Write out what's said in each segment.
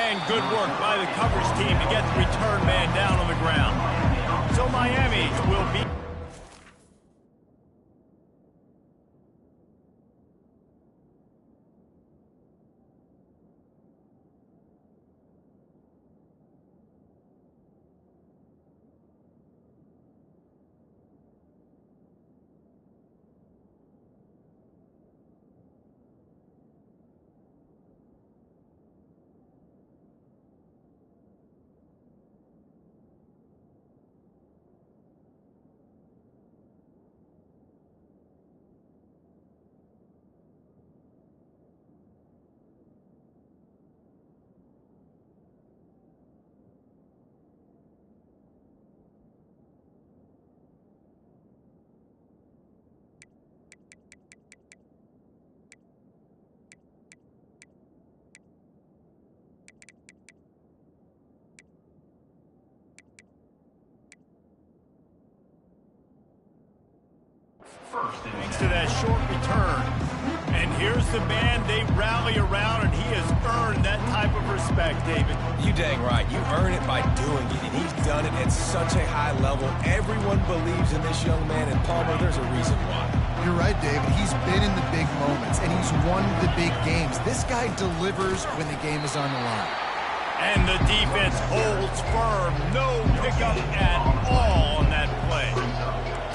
And good work by the coverage team to get the return man down on the ground. So Miami will be... Thanks to that short return. And here's the man they rally around, and he has earned that type of respect, David. You dang right. You earn it by doing it, and he's done it at such a high level. Everyone believes in this young man, and Palmer, there's a reason why. You're right, David. He's been in the big moments, and he's won the big games. This guy delivers when the game is on the line. And the defense holds firm. No pickup at all on that play.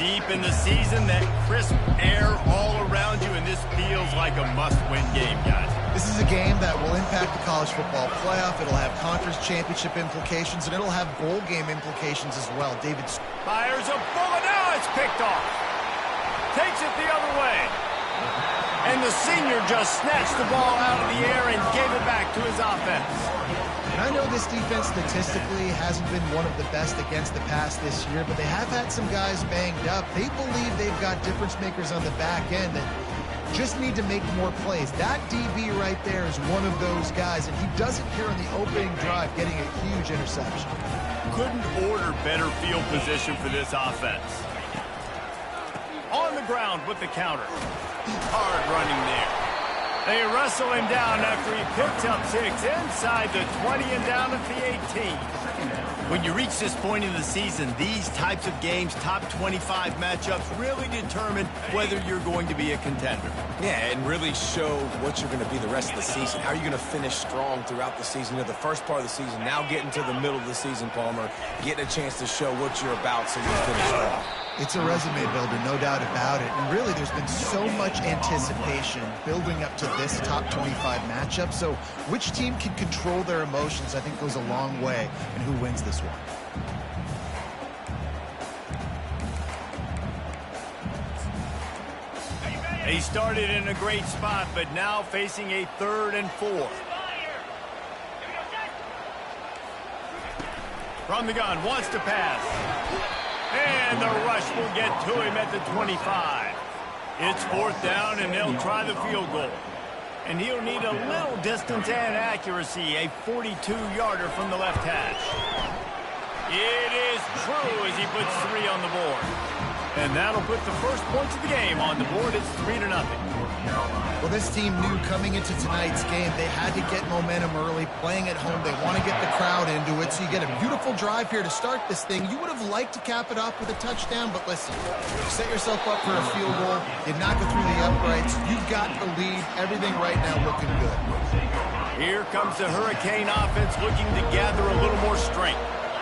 Deep in the season, that crisp air all around you, and this feels like a must-win game, guys. This is a game that will impact the college football playoff. It'll have conference championship implications, and it'll have bowl game implications as well. David fires a bullet. Now it's picked off. Takes it the other way. And the senior just snatched the ball out of the air and gave it back to his offense. And I know this defense statistically hasn't been one of the best against the pass this year, but they have had some guys banged up. They believe they've got difference makers on the back end that just need to make more plays. That DB right there is one of those guys, and he does it here on the opening drive, getting a huge interception. Couldn't order better field position for this offense. On the ground with the counter. Hard running there. They wrestle him down after he picked up 6 inside the 20 and down at the 18. When you reach this point in the season, these types of games, top 25 matchups, really determine whether you're going to be a contender. Yeah, and really show what you're going to be the rest of the season. How are you going to finish strong throughout the season? You know, the first part of the season, now getting to the middle of the season, Palmer, getting a chance to show what you're about so you finish strong. It's a resume builder, no doubt about it. And really, there's been so much anticipation building up to this top 25 matchup. So which team can control their emotions, I think, goes a long way in who wins this one. He started in a great spot, but now facing a 3rd and 4. From the gun, wants to pass. And the rush will get to him at the 25. It's 4th down, and they'll try the field goal. And he'll need a little distance and accuracy, a 42-yarder from the left hash. It is true as he puts 3 on the board. And that'll put the first points of the game on the board. It's 3-0. Well, this team knew coming into tonight's game they had to get momentum early, playing at home. They want to get the crowd into it, so you get a beautiful drive here to start this thing. You would have liked to cap it off with a touchdown, but listen, you set yourself up for a field goal, you knock it through the uprights, you've got the lead, everything right now looking good. Here comes the Hurricane offense looking to gather a little more strength.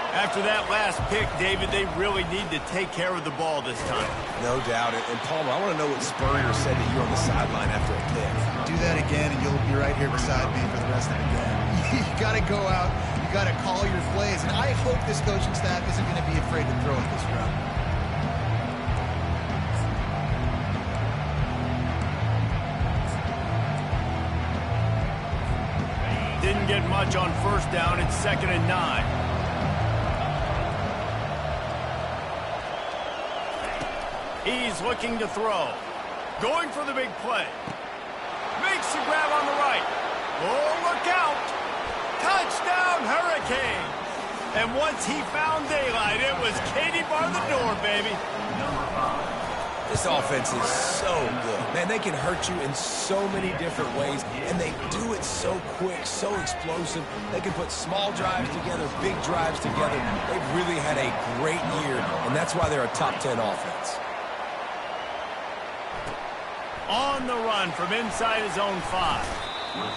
After that last pick, David, they really need to take care of the ball this time. No doubt. And Palmer, I want to know what Spurrier said to you on the sideline after a pick. Do that again, and you'll be right here beside me for the rest of the game. You got to go out. You got to call your plays. And I hope this coaching staff isn't going to be afraid to throw it this round. Didn't get much on 1st down. It's 2nd and 9. He's looking to throw. Going for the big play. Makes the grab on the right. Oh, look out. Touchdown, Hurricane. And once he found daylight, it was Katie bar the door, baby. This offense is so good. Man, they can hurt you in so many different ways, and they do it so quick, so explosive. They can put small drives together, big drives together. They've really had a great year, and that's why they're a top 10 offense. On the run from inside his own 5.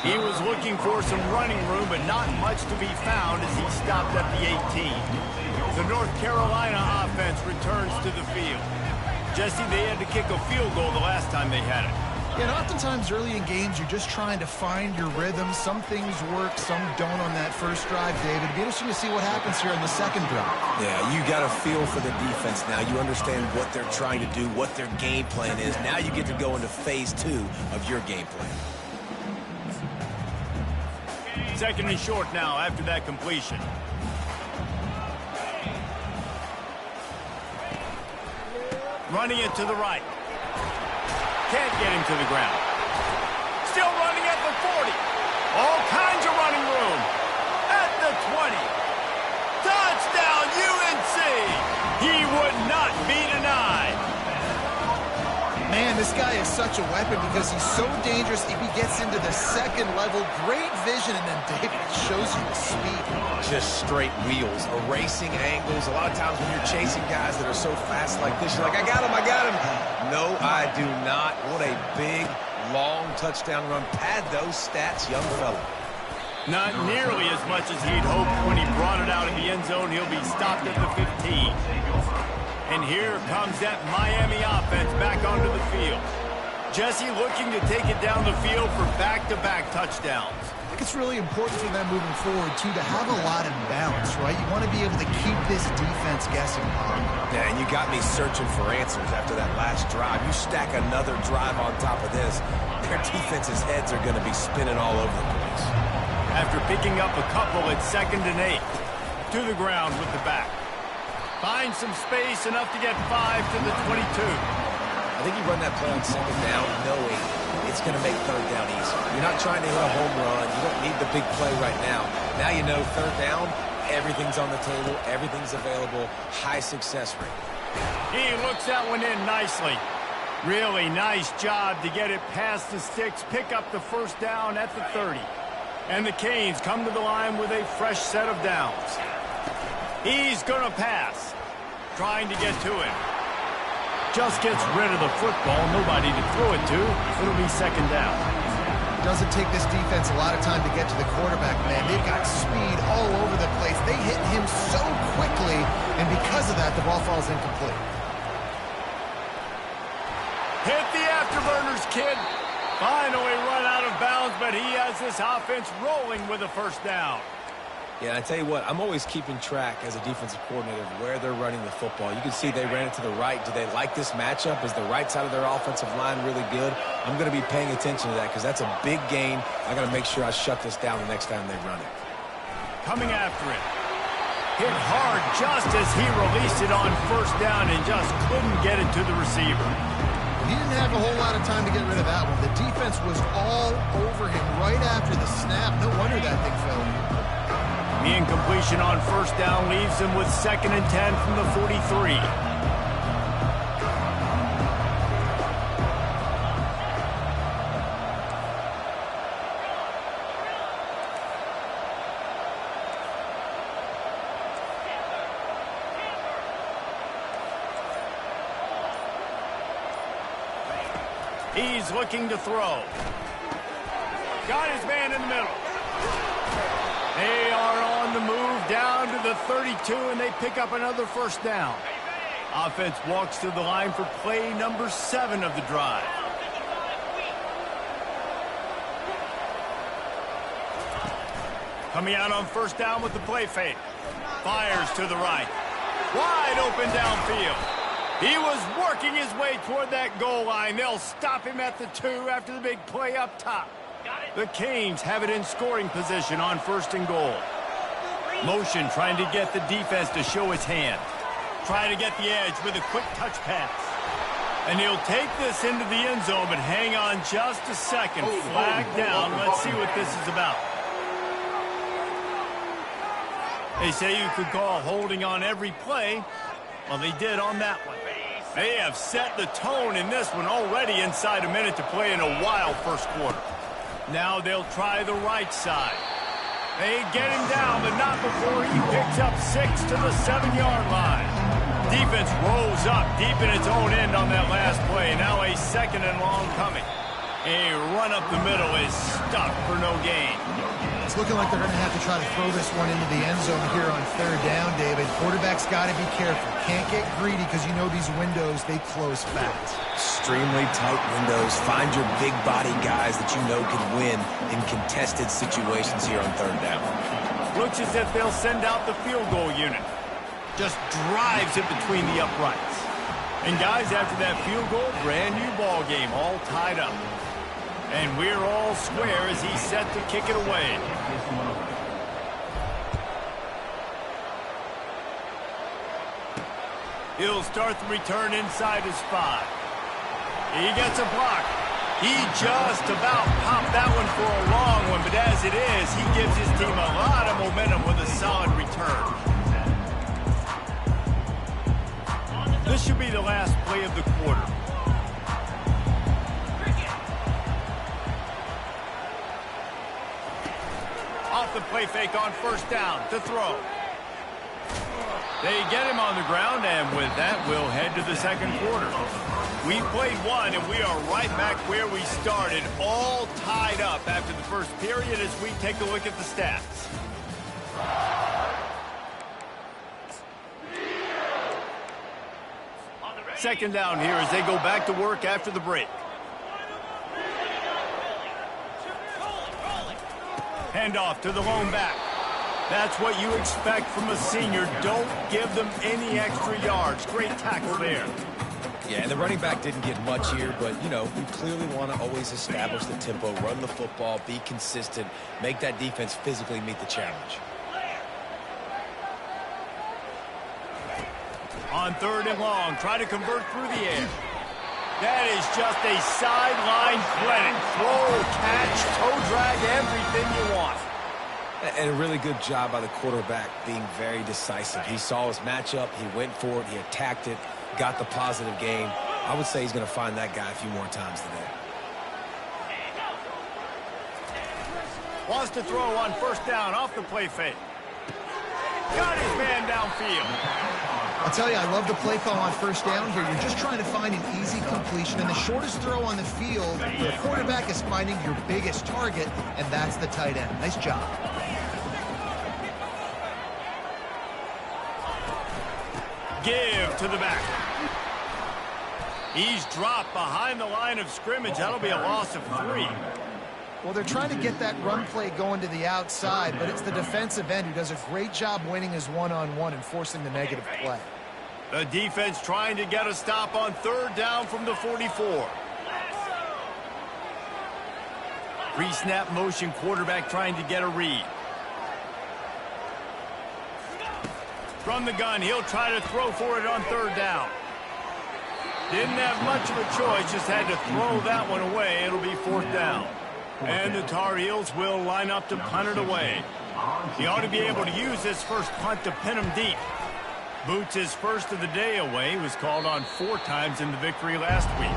He was looking for some running room, but not much to be found as he stopped at the 18. The North Carolina offense returns to the field. Jesse, they had to kick a field goal the last time they had it. Yeah, and oftentimes early in games, you're just trying to find your rhythm. Some things work, some don't on that first drive, David. It'd be interesting to see what happens here on the second drive. Yeah, you got a feel for the defense now. You understand what they're trying to do, what their game plan is. Now you get to go into phase 2 of your game plan. Second and short now after that completion. Running it to the right. Can't get him to the ground. Still running at the 40. All kinds of running room. At the 20. Touchdown, UNC. He would not be denied. Man, this guy is such a weapon because he's so dangerous if he gets into the second level. Great vision, and then David shows you the speed. Just straight wheels, erasing angles. A lot of times when you're chasing guys that are so fast like this, you're like, I got him, I got him. No, I do not. What a big, long touchdown run. Pad those stats, young fella. Not nearly as much as he'd hoped when he brought it out in the end zone. He'll be stopped at the 15. And here comes that Miami offense back onto the field. Jesse looking to take it down the field for back-to-back touchdowns. I think it's really important for them moving forward, too, to have a lot of balance, right? You want to be able to keep this defense guessing, Bob. Yeah, and you got me searching for answers after that last drive. You stack another drive on top of this, their defense's heads are going to be spinning all over the place. After picking up a couple at 2nd and 8, to the ground with the back. Finds some space, enough to get 5 to the 22. I think you run that play on 2nd down knowing it's going to make 3rd down easy. You're not trying to hit a home run. You don't need the big play right now. Now you know 3rd down, everything's on the table, everything's available, high success rate. He looks that one in nicely. Really nice job to get it past the sticks, pick up the 1st down at the 30. And the Canes come to the line with a fresh set of downs. He's going to pass. Trying to get to him. Just gets rid of the football. Nobody to throw it to. It'll be 2nd down. Doesn't take this defense a lot of time to get to the quarterback, man. They've got speed all over the place. They hit him so quickly, and because of that, the ball falls incomplete. Hit the afterburners, kid. Finally run out of bounds, but he has this offense rolling with a 1st down. Yeah, I tell you what, I'm always keeping track as a defensive coordinator of where they're running the football. You can see they ran it to the right. Do they like this matchup? Is the right side of their offensive line really good? I'm going to be paying attention to that because that's a big gain. I got to make sure I shut this down the next time they run it. Coming after it. Hit hard just as he released it on 1st down and just couldn't get it to the receiver. He didn't have a whole lot of time to get rid of that one. The defense was all over him right after the snap. No wonder that thing fell. The incompletion on 1st down leaves him with 2nd and 10 from the 43. He's looking to throw. Got his man in the middle. They are on the move down to the 32, and they pick up another 1st down. Offense walks to the line for play number 7 of the drive. Coming out on 1st down with the play fake. Fires to the right. Wide open downfield. He was working his way toward that goal line. They'll stop him at the 2 after the big play up top. The Canes have it in scoring position on 1st and goal. Motion trying to get the defense to show his hand. Trying to get the edge with a quick touch pass. And he'll take this into the end zone, but hang on just a second. Flag down. Let's see what this is about. They say you could call holding on every play. Well, they did on that one. They have set the tone in this one already inside a minute to play in a wild first quarter. Now they'll try the right side. They get him down, but not before he picks up 6 to the 7-yard line. Defense rolls up deep in its own end on that last play. Now a second and long coming. A run up the middle is stuck for no gain. It's looking like they're going to have to try to throw this one into the end zone here on third down, David. Quarterback's got to be careful. Can't get greedy because you know these windows, they close fast. Extremely tight windows. Find your big body guys that you know can win in contested situations here on third down. Looks as if they'll send out the field goal unit. Just drives it between the uprights. And guys, after that field goal, brand new ball game, all tied up. And we're all square as he's set to kick it away. He'll start the return inside his 5. He gets a block. He just about popped that one for a long one, but as it is, he gives his team a lot of momentum with a solid return. This should be the last play of the quarter. Off the play fake on first down to throw. They get him on the ground, and with that, we'll head to the second quarter. We played one, and we are right back where we started, all tied up after the first period as we take a look at the stats. Second down here as they go back to work after the break. Handoff to the lone back. That's what you expect from a senior. Don't give them any extra yards. Great tackle there. Yeah, and the running back didn't get much here, but, you know, we clearly want to always establish the tempo, run the football, be consistent, make that defense physically meet the challenge. On third and long, try to convert through the air. That is just a sideline clinic. Throw, catch, toe drag, everything you want. And a really good job by the quarterback being very decisive. He saw his matchup, he went for it, he attacked it, got the positive gain. I would say he's going to find that guy a few more times today. Wants to throw on first down off the play fake. Got his man downfield. I'll tell you, I love the play call on first down here. You're just trying to find an easy completion, and the shortest throw on the field, the quarterback is finding your biggest target, and that's the tight end. Nice job. Give to the back. He's dropped behind the line of scrimmage. That'll be a loss of 3. Well, they're trying to get that run play going to the outside, but it's the defensive end who does a great job winning his one-on-one and forcing the negative play. The defense trying to get a stop on third down from the 44. Pre-snap motion, quarterback trying to get a read. From the gun, he'll try to throw for it on third down. Didn't have much of a choice, just had to throw that one away. It'll be fourth down. And the Tar Heels will line up to punt it away. He ought to be able to use this first punt to pin him deep. Boots his first of the day away. He was called on 4 times in the victory last week.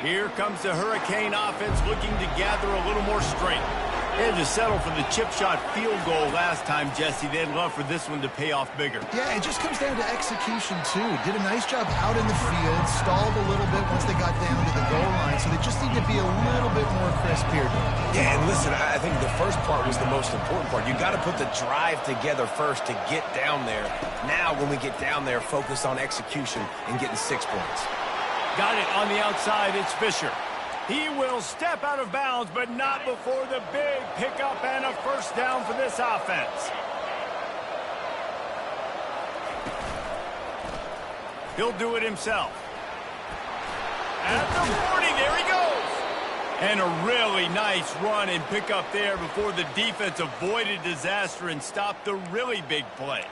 Here comes the Hurricane offense looking to gather a little more strength. They had to settle for the chip shot field goal last time, Jesse. They'd love for this one to pay off bigger. Yeah, it just comes down to execution, too. Did a nice job out in the field, stalled a little bit once they got down to the goal line, so they just need to be a little bit more crisp here. Yeah, and listen, I think the first part was the most important part. You got to put the drive together first to get down there. Now, when we get down there, focus on execution and getting 6 points. Got it on the outside. It's Fisher. He will step out of bounds, but not before the big pickup and a first down for this offense. He'll do it himself. At the 40, there he goes. And a really nice run and pickup there before the defense avoided disaster and stopped the really big play.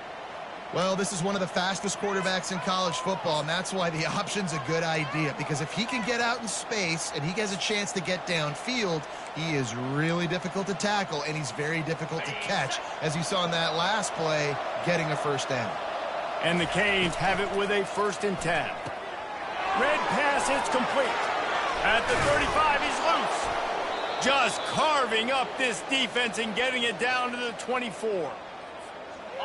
Well, this is one of the fastest quarterbacks in college football, and that's why the option's a good idea, because if he can get out in space and he has a chance to get downfield, he is really difficult to tackle, and he's very difficult to catch, as you saw in that last play, getting a first down. And the Canes have it with a 1st and 10. Red pass, it's complete. At the 35, he's loose. Just carving up this defense and getting it down to the 24.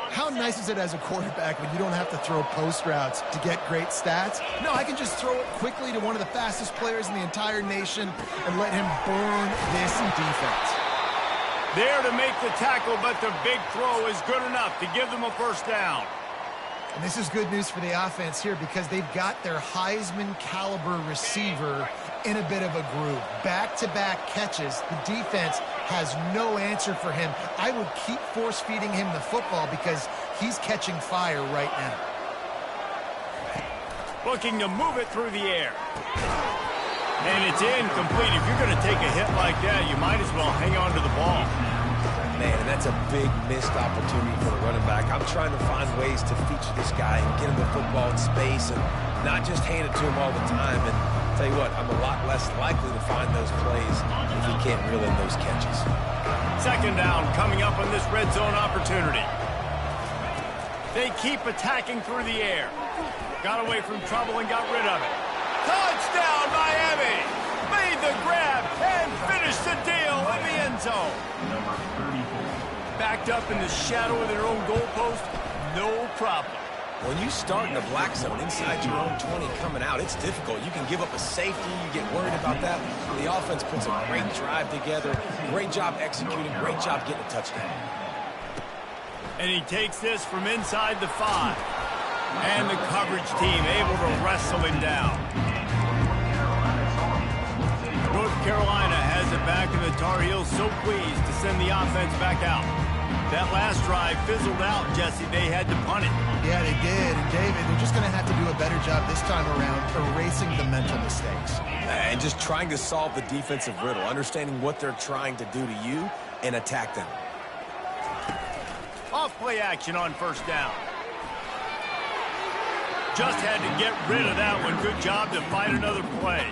How nice is it as a quarterback when you don't have to throw post routes to get great stats? No, I can just throw it quickly to one of the fastest players in the entire nation and let him burn this defense. There to make the tackle, but the big throw is good enough to give them a 1st down. And this is good news for the offense here because they've got their Heisman caliber receiver in a bit of a groove. Back-to-back catches. The defense has no answer for him. I would keep force-feeding him the football because he's catching fire right now. Looking to move it through the air. And it's incomplete. If you're going to take a hit like that, you might as well hang on to the ball. Man, and that's a big missed opportunity for the running back. I'm trying to find ways to feature this guy and get him the football in space and not just hand it to him all the time. And tell you what, I'm a lot less likely to find those plays if he can't reel in those catches. 2nd down coming up on this red zone opportunity. They keep attacking through the air. Got away from trouble and got rid of it. Touchdown, Miami! Made the grab and finished the deal in the end zone. Backed up in the shadow of their own goalpost, no problem. When you start in the black zone inside your own 20 coming out, it's difficult. You can give up a safety. You get worried about that. The offense puts a great drive together. Great job executing. Great job getting a touchdown. And he takes this from inside the 5. And the coverage team able to wrestle him down. North Carolina has it back, and the Tar Heels so pleased to send the offense back out. That last drive fizzled out, Jesse. They had to punt it. Yeah, they did. And, David, they're just going to have to do a better job this time around erasing the mental mistakes. And just trying to solve the defensive riddle, understanding what they're trying to do to you and attack them. Off play action on 1st down. Just had to get rid of that one. Good job to fight another play.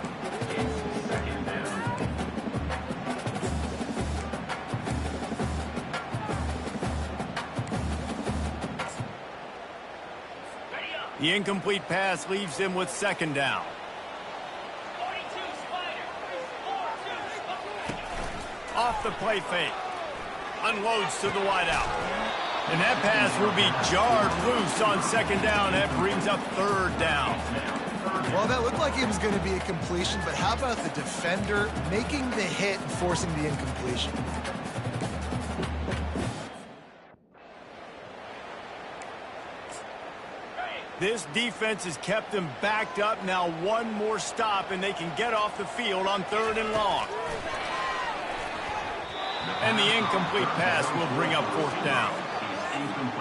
The incomplete pass leaves them with 2nd down. Off the play fake. Unloads to the wideout. And that pass will be jarred loose on 2nd down. That brings up 3rd down. Well, that looked like it was going to be a completion, but how about the defender making the hit and forcing the incompletion? This defense has kept them backed up. Now one more stop, and they can get off the field on 3rd and long. And the incomplete pass will bring up 4th down.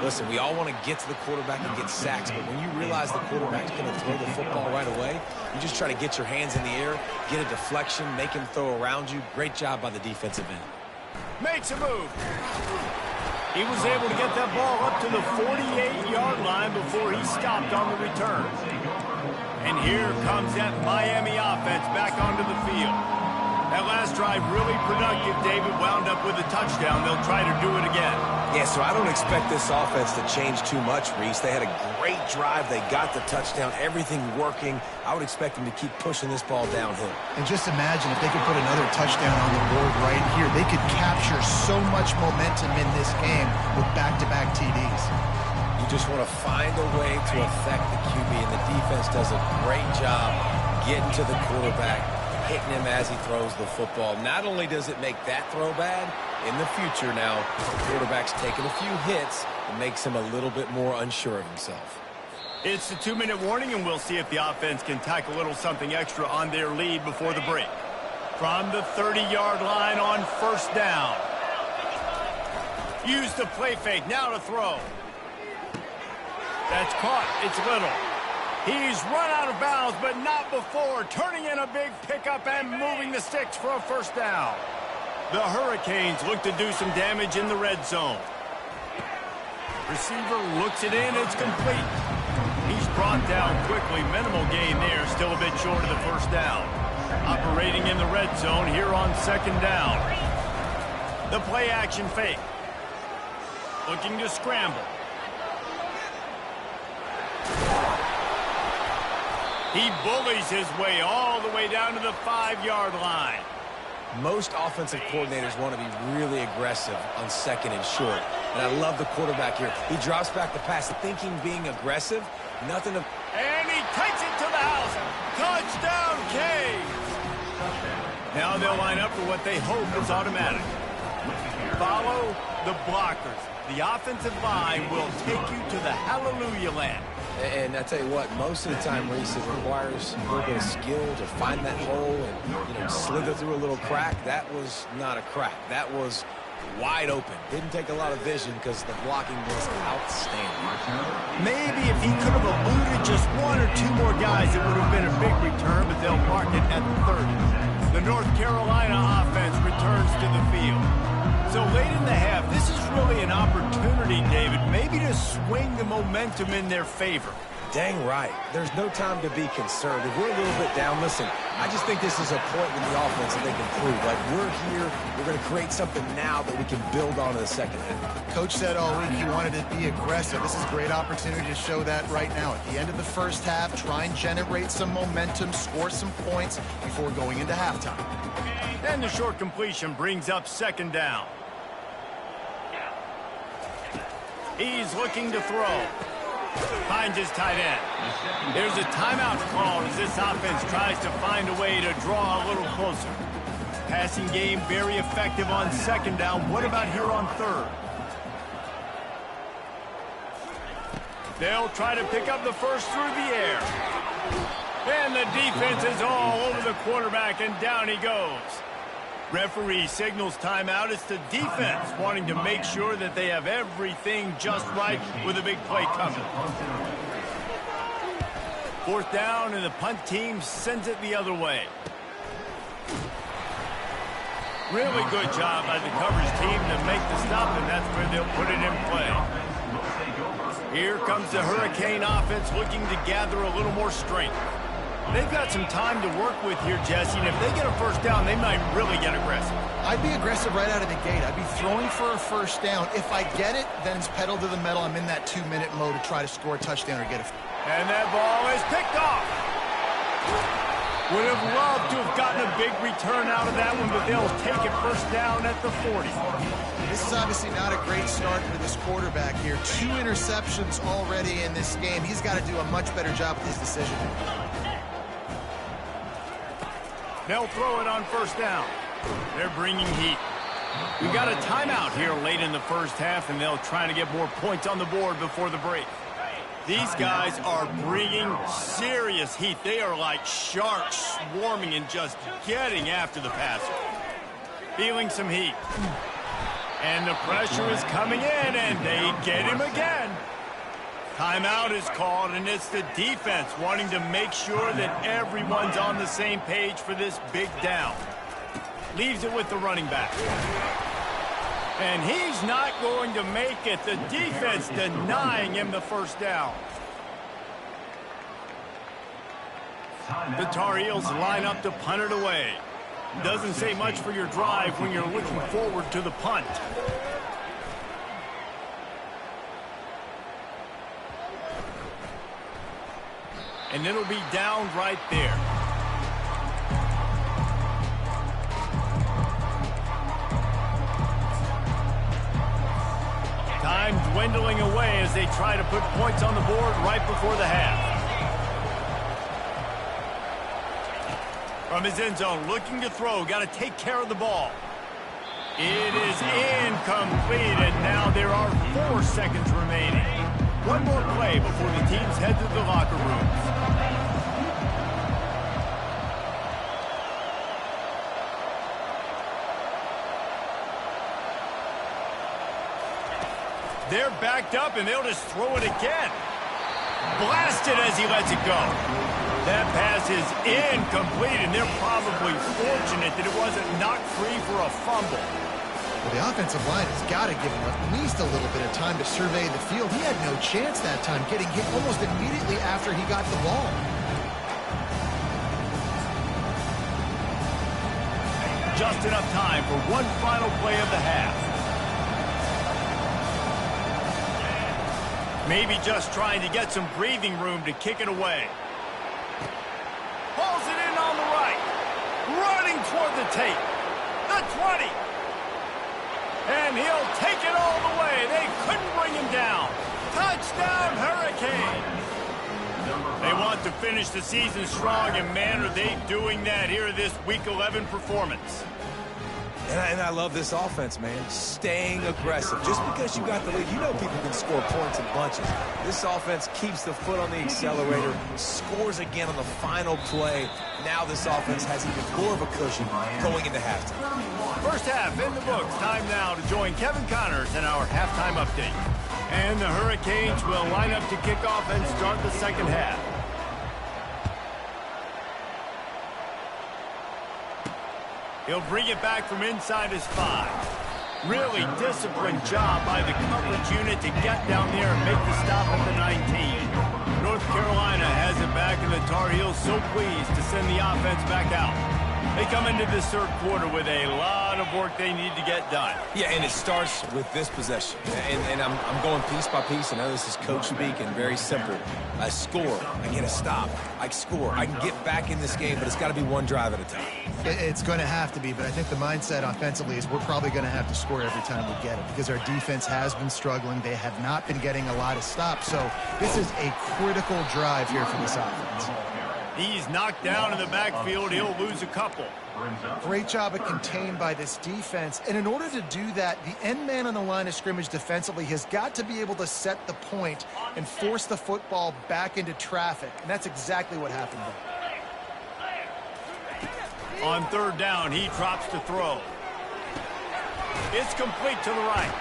Listen, we all want to get to the quarterback and get sacks, but when you realize the quarterback's going to throw the football right away, you just try to get your hands in the air, get a deflection, make him throw around you. Great job by the defensive end. Makes a move. He was able to get that ball up to the 48-yard line before he stopped on the return. And here comes that Miami offense back onto the field. That last drive really productive. David wound up with a touchdown. They'll try to do it again. Yeah, so I don't expect this offense to change too much, Reese. They had a great drive. They got the touchdown. Everything working. I would expect them to keep pushing this ball downhill. And just imagine if they could put another touchdown on the board right here. They could capture so much momentum in this game with back-to-back TDs. You just want to find a way to affect the QB, and the defense does a great job getting to the quarterback, hitting him as he throws the football. Not only does it make that throw bad, in the future now, the quarterback's taking a few hits and makes him a little bit more unsure of himself. It's the 2-minute warning, and we'll see if the offense can tack a little something extra on their lead before the break. From the 30-yard line on 1st down. Use the play fake, now to throw. That's caught, it's Little. He's run out of bounds, but not before, turning in a big pickup and moving the sticks for a 1st down. The Hurricanes look to do some damage in the red zone. Receiver looks it in, it's complete. He's brought down quickly, minimal gain there, still a bit short of the 1st down. Operating in the red zone here on 2nd down. The play action fake. Looking to scramble. He bullies his way all the way down to the 5-yard line. Most offensive coordinators want to be really aggressive on second and short. And I love the quarterback here. He drops back the pass thinking being aggressive. Nothing to... And he takes it to the house. Touchdown, Canes. Now they'll line up for what they hope is automatic. Follow the blockers. The offensive line will take you to the hallelujah land. And I tell you what, most of the time, Reese, it requires a little bit of skill to find that hole and, slither through a little crack. That was not a crack. That was wide open. Didn't take a lot of vision because the blocking was outstanding. Maybe if he could have eluded just one or two more guys, it would have been a big return, but they'll mark it at the 30. The North Carolina offense returns to the field. So late in the half, this is really an opportunity, David, maybe to swing the momentum in their favor. Dang right. There's no time to be conservative. We're a little bit down. Listen, I just think this is a point in the offense that they can prove. Like, we're here, we're going to create something now that we can build on in the second half. Coach said all week he wanted to be aggressive. This is a great opportunity to show that right now. At the end of the first half, try and generate some momentum, score some points before going into halftime. And the short completion brings up second down. He's looking to throw. Finds his tight end. There's a timeout called as this offense tries to find a way to draw a little closer. Passing game very effective on second down. What about here on third? They'll try to pick up the first through the air. And the defense is all over the quarterback, and down he goes. Referee signals timeout. It's the defense wanting to make sure that they have everything just right with a big play coming. Fourth down, and the punt team sends it the other way. Really good job by the coverage team to make the stop, and that's where they'll put it in play. Here comes the Hurricane offense looking to gather a little more strength. They've got some time to work with here, Jesse, and if they get a first down, they might really get aggressive. I'd be aggressive right out of the gate. I'd be throwing for a first down. If I get it, then it's pedal to the metal. I'm in that 2-minute mode to try to score a touchdown or get a... And that ball is picked off. Would have loved to have gotten a big return out of that one, but they'll take it first down at the 40. This is obviously not a great start for this quarterback here. 2 interceptions already in this game. He's got to do a much better job with his decision. They'll throw it on first down. They're bringing heat. We got a timeout here late in the first half, and they'll try to get more points on the board before the break. These guys are bringing serious heat. They are like sharks swarming and just getting after the passer. Feeling some heat. And the pressure is coming in, and they get him again. Timeout is called, and it's the defense wanting to make sure that everyone's on the same page for this big down. Leaves it with the running back. And he's not going to make it. The defense denying him the first down. The Tar Heels line up to punt it away. Doesn't say much for your drive when you're looking forward to the punt. And it'll be down right there. Time dwindling away as they try to put points on the board right before the half. From his end zone, looking to throw, got to take care of the ball. It is incomplete, and now there are 4 seconds remaining. One more play before the teams head to the locker rooms. They're backed up, and they'll just throw it again. Blasted as he lets it go. That pass is incomplete, and they're probably fortunate that it wasn't knocked free for a fumble. Well, the offensive line has got to give him at least a little bit of time to survey the field. He had no chance that time, getting hit almost immediately after he got the ball. Just enough time for one final play of the half. Maybe just trying to get some breathing room to kick it away. hauls it in on the right. Running toward the tape. The 20. And he'll take it all the way. They couldn't bring him down. Touchdown, Hurricane. They want to finish the season strong, and man, are they doing that here in this Week 11 performance. And I love this offense, man. Staying aggressive. Just because you got the lead, you know people can score points in bunches. This offense keeps the foot on the accelerator, scores again on the final play. Now this offense has even more of a cushion going into halftime. First half in the books. Time now to join Kevin Connors in our halftime update. And the Hurricanes will line up to kick off and start the second half. He'll bring it back from inside his 5. Really disciplined job by the coverage unit to get down there and make the stop at the 19. North Carolina has it back, and the Tar Heels so pleased to send the offense back out. They come into this third quarter with a lot of work they need to get done. Yeah, and it starts with this possession. And I'm going piece by piece. I know this is coach speak and very simple. I score. I get a stop. I score. I can get back in this game, but it's got to be one drive at a time. It's going to have to be, but I think the mindset offensively is we're probably going to have to score every time we get it because our defense has been struggling. They have not been getting a lot of stops, so this is a critical drive here for this offense. He's knocked down in the backfield. He'll lose a couple. Great job of contained by this defense. And in order to do that, the end man on the line of scrimmage defensively has got to be able to set the point and force the football back into traffic. And that's exactly what happened there. On third down, he drops to throw. It's complete to the right.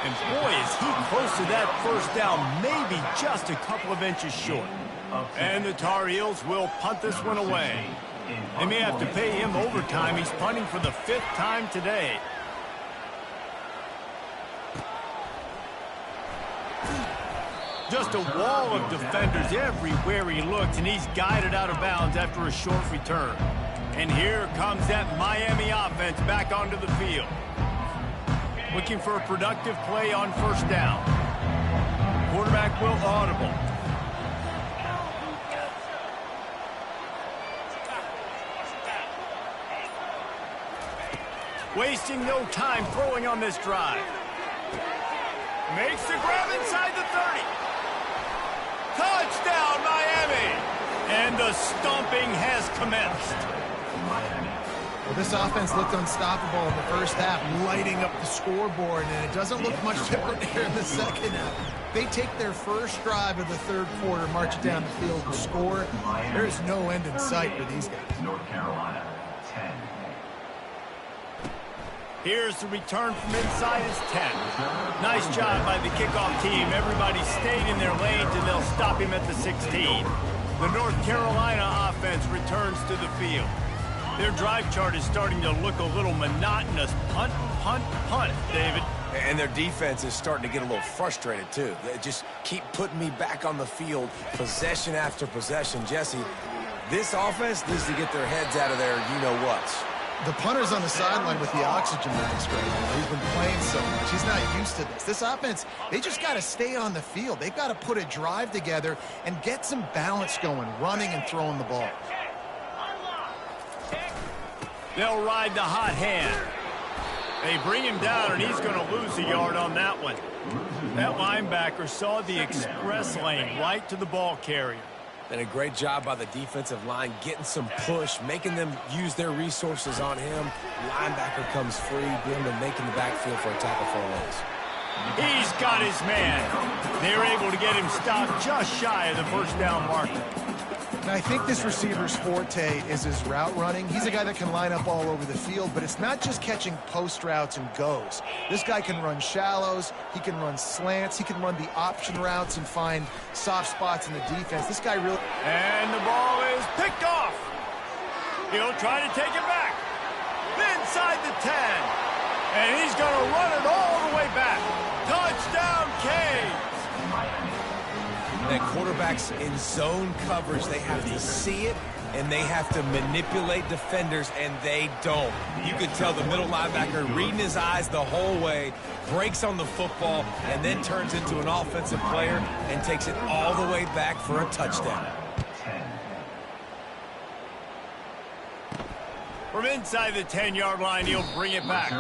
And boy, is he close to that first down, maybe just a couple of inches short. And the Tar Heels will punt this one away. They may have to pay him overtime. He's punting for the 5th time today. Just a wall of defenders everywhere he looks, and he's guided out of bounds after a short return. And here comes that Miami offense back onto the field. Looking for a productive play on first down. Quarterback will audible. Wasting no time throwing on this drive. Makes the grab inside the 30. Touchdown, Miami! And the stomping has commenced. Well, this offense looked unstoppable in the first half, lighting up the scoreboard, and it doesn't look much different here in the second half. They take their first drive of the third quarter, march it down the field and score. There's no end in sight for these guys. North Carolina, 10. Here's the return from inside his 10. Nice job by the kickoff team. Everybody stayed in their lanes, and they'll stop him at the 16. The North Carolina offense returns to the field. Their drive chart is starting to look a little monotonous. Punt, punt, punt, David. And their defense is starting to get a little frustrated, too. They just keep putting me back on the field, possession after possession. Jesse, this offense needs to get their heads out of their you-know-whats. The punter's on the sideline with the oxygen mask right now. He's been playing so much. He's not used to this. This offense, they just got to stay on the field. They've got to put a drive together and get some balance going, running and throwing the ball. They'll ride the hot hand. They bring him down, and he's going to lose a yard on that one. That linebacker saw the express lane right to the ball carrier. And a great job by the defensive line getting some push, making them use their resources on him. Linebacker comes free, getting him to make in the backfield for a tackle for a loss. He's got his man. They're able to get him stopped just shy of the first down marker. Now, I think this receiver's forte is his route running. He's a guy that can line up all over the field, but it's not just catching post routes and goes. This guy can run shallows, he can run slants, he can run the option routes and find soft spots in the defense. This guy really... And the ball is picked off. He'll try to take it back. Inside the 10. And he's going to run it all the way back. Touchdown, Canes. That quarterbacks in zone coverage, they have to see it, and they have to manipulate defenders, and they don't. You could tell the middle linebacker reading his eyes the whole way, breaks on the football, and then turns into an offensive player and takes it all the way back for a touchdown. From inside the 10-yard line, he'll bring it back.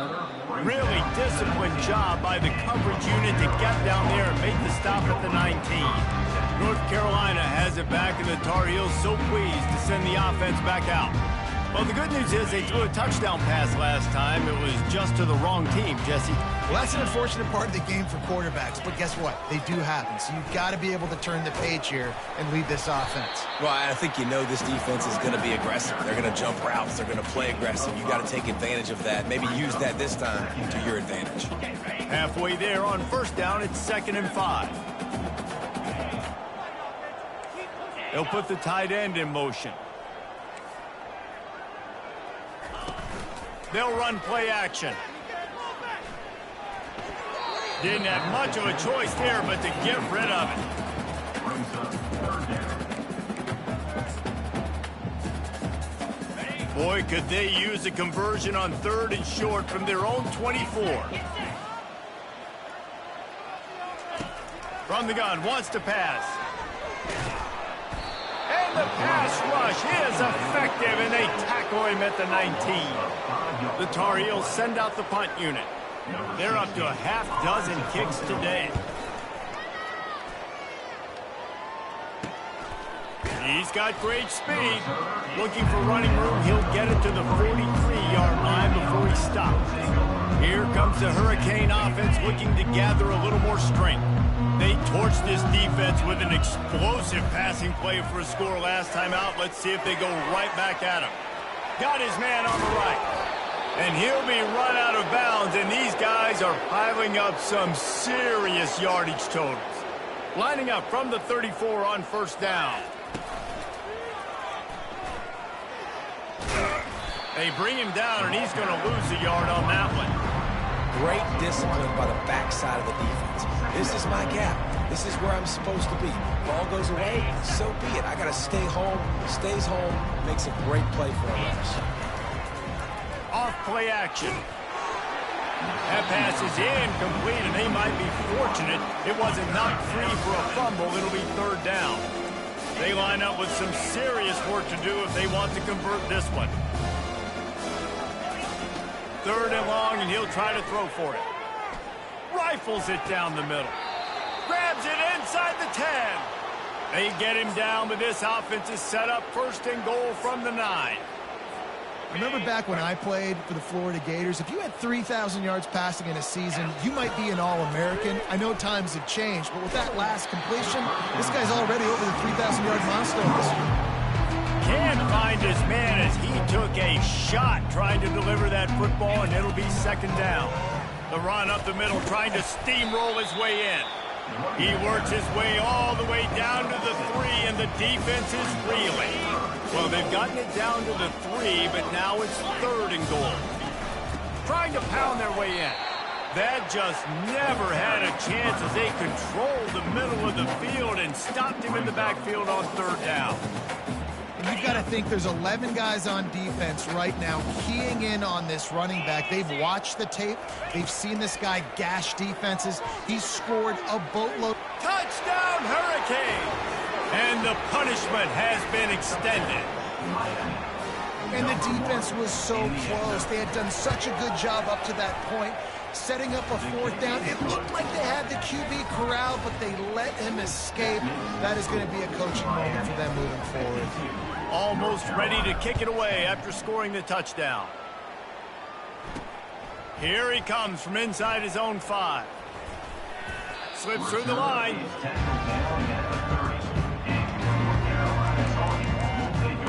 Really disciplined job by the coverage unit to get down there and make the stop at the 19. North Carolina has it back, and the Tar Heels so pleased to send the offense back out. Well, the good news is they threw a touchdown pass last time. It was just to the wrong team, Jesse. Well, that's an unfortunate part of the game for quarterbacks, but guess what? They do happen, so you've got to be able to turn the page here and lead this offense. Well, I think you know this defense is going to be aggressive. They're going to jump routes. They're going to play aggressive. You got to take advantage of that. Maybe use that this time to your advantage. Halfway there on first down, it's 2nd and 5. They'll put the tight end in motion. They'll run play action. Didn't have much of a choice there, but to get rid of it. Boy, could they use a conversion on 3rd and short from their own 24. From the gun, wants to pass. And the pass rush is effective, and they tackle him at the 19. The Tar Heels send out the punt unit. They're up to a half-dozen kicks today. He's got great speed. Looking for running room, he'll get it to the 43-yard line before he stops. Here comes the Hurricane offense looking to gather a little more strength. They torched this defense with an explosive passing play for a score last time out. Let's see if they go right back at him. Got his man on the right. And he'll be run out of bounds, and these guys are piling up some serious yardage totals. Lining up from the 34 on first down. They bring him down, and he's going to lose a yard on that one. Great discipline by the backside of the defense. This is my gap. This is where I'm supposed to be. Ball goes away, so be it. I got to stay home. Stays home, makes a great play for a rush. Off play action. That pass is incomplete, and they might be fortunate it wasn't knocked free for a fumble. It'll be 3rd down. They line up with some serious work to do if they want to convert this one. 3rd and long, and he'll try to throw for it. Rifles it down the middle. Grabs it inside the 10. They get him down, but this offense is set up 1st and goal from the 9. Remember back when I played for the Florida Gators, if you had 3,000 yards passing in a season, you might be an All-American. I know times have changed, but with that last completion, this guy's already over the 3,000-yard milestone this year. Can't find his man as he took a shot trying to deliver that football, and it'll be 2nd down. The run up the middle trying to steamroll his way in. He works his way all the way down to the 3, and the defense is reeling. Well, they've gotten it down to the 3, but now it's 3rd and goal. Trying to pound their way in. That just never had a chance as they controlled the middle of the field and stopped him in the backfield on 3rd down. And you've got to think there's 11 guys on defense right now keying in on this running back. They've watched the tape. They've seen this guy gash defenses. He's scored a boatload. Touchdown, Hurricane! And the punishment has been extended. And the defense was so close. They had done such a good job up to that point, setting up a 4th down. It looked like they had the QB corralled, but they let him escape. That is going to be a coaching moment for them moving forward. Almost ready to kick it away after scoring the touchdown. Here he comes from inside his own 5. Slips through the line.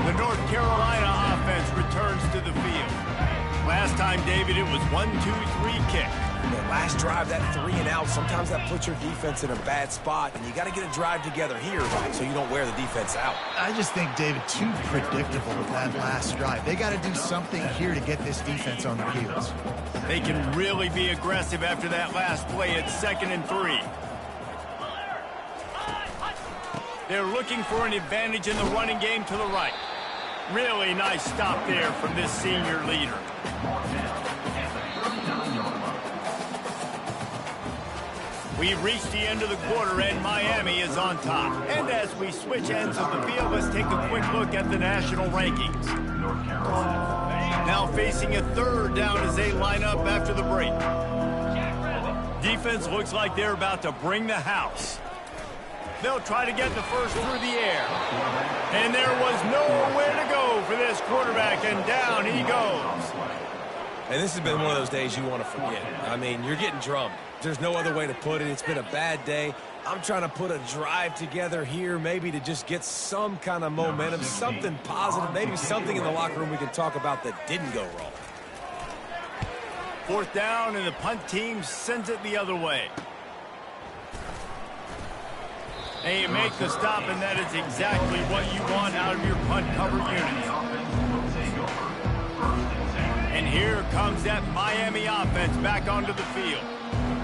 The North Carolina offense returns to the field. Last time, David, it was 1-2-3 kick. The last drive, that 3 and out, sometimes that puts your defense in a bad spot, and you got to get a drive together here so you don't wear the defense out. I just think, David, too predictable with that last drive. They got to do something here to get this defense on their heels. They can really be aggressive after that last play at 2nd and 3. They're looking for an advantage in the running game to the right. Really nice stop there from this senior leader. We've reached the end of the quarter, and Miami is on top. And as we switch ends of the field, let's take a quick look at the national rankings. Now facing a third down as they line up after the break. Defense looks like they're about to bring the house. They'll try to get the first through the air. And there was nowhere to go for this quarterback, and down he goes. And this has been one of those days you want to forget. I mean, you're getting drummed. There's no other way to put it. It's been a bad day. I'm trying to put a drive together here, maybe to just get some kind of momentum, something positive, maybe something in the locker room we can talk about that didn't go wrong. Fourth down, and the punt team sends it the other way. And you make the stop, and that is exactly what you want out of your punt cover unit. And here comes that Miami offense back onto the field.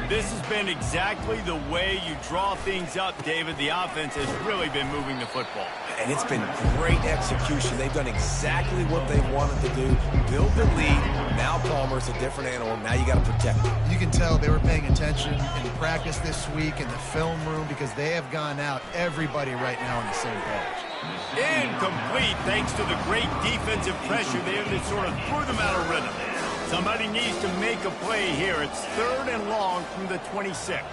This has been exactly the way you draw things up, David. The offense has really been moving the football. And it's been great execution. They've done exactly what they wanted to do. Build the lead. Now Palmer's a different animal. Now you got to protect him. You can tell they were paying attention in practice this week in the film room because they have gone out, everybody right now on the same page. Incomplete thanks to the great defensive pressure there that sort of threw them out of rhythm. Somebody needs to make a play here. It's third and long from the 26.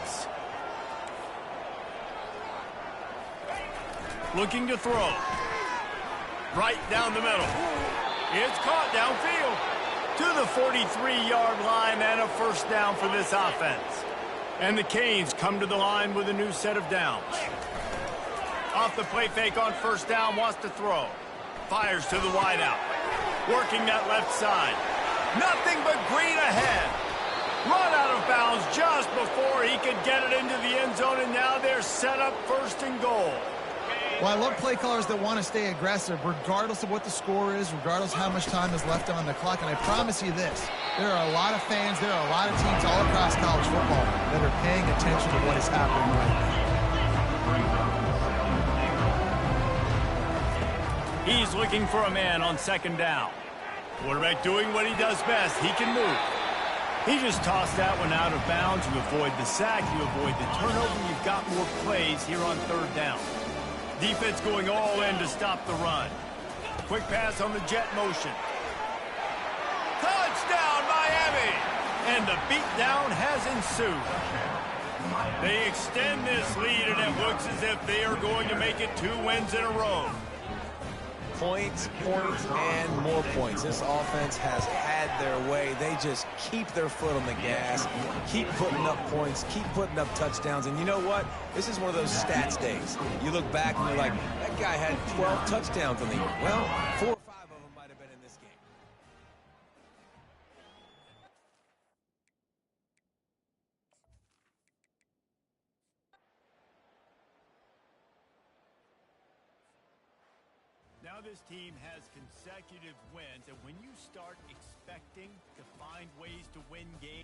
Looking to throw. Right down the middle. It's caught downfield. To the 43-yard line and a first down for this offense. And the Canes come to the line with a new set of downs. Off the play fake on first down, wants to throw. Fires to the wideout. Working that left side. Nothing but green ahead. Run out of bounds just before he could get it into the end zone, and now they're set up first and goal. Well, I love play callers that want to stay aggressive regardless of what the score is, regardless how much time is left on the clock. And I promise you this, there are a lot of fans, there are a lot of teams all across college football that are paying attention to what is happening right now. He's looking for a man on second down. Quarterback doing what he does best. He can move. He just tossed that one out of bounds. You avoid the sack. You avoid the turnover. You've got more plays here on third down. Defense going all in to stop the run. Quick pass on the jet motion. Touchdown, Miami! And the beatdown has ensued. They extend this lead, and it looks as if they are going to make it 2 wins in a row. Points, points, and more points. This offense has had their way. They just keep their foot on the gas, keep putting up points, keep putting up touchdowns. And you know what? This is one of those stats days. You look back and you're like, that guy had 12 touchdowns on the year. Well, 4 or 5 of them might have been in this game. Now this team has consecutive wins, and when you start expecting to find ways to win games,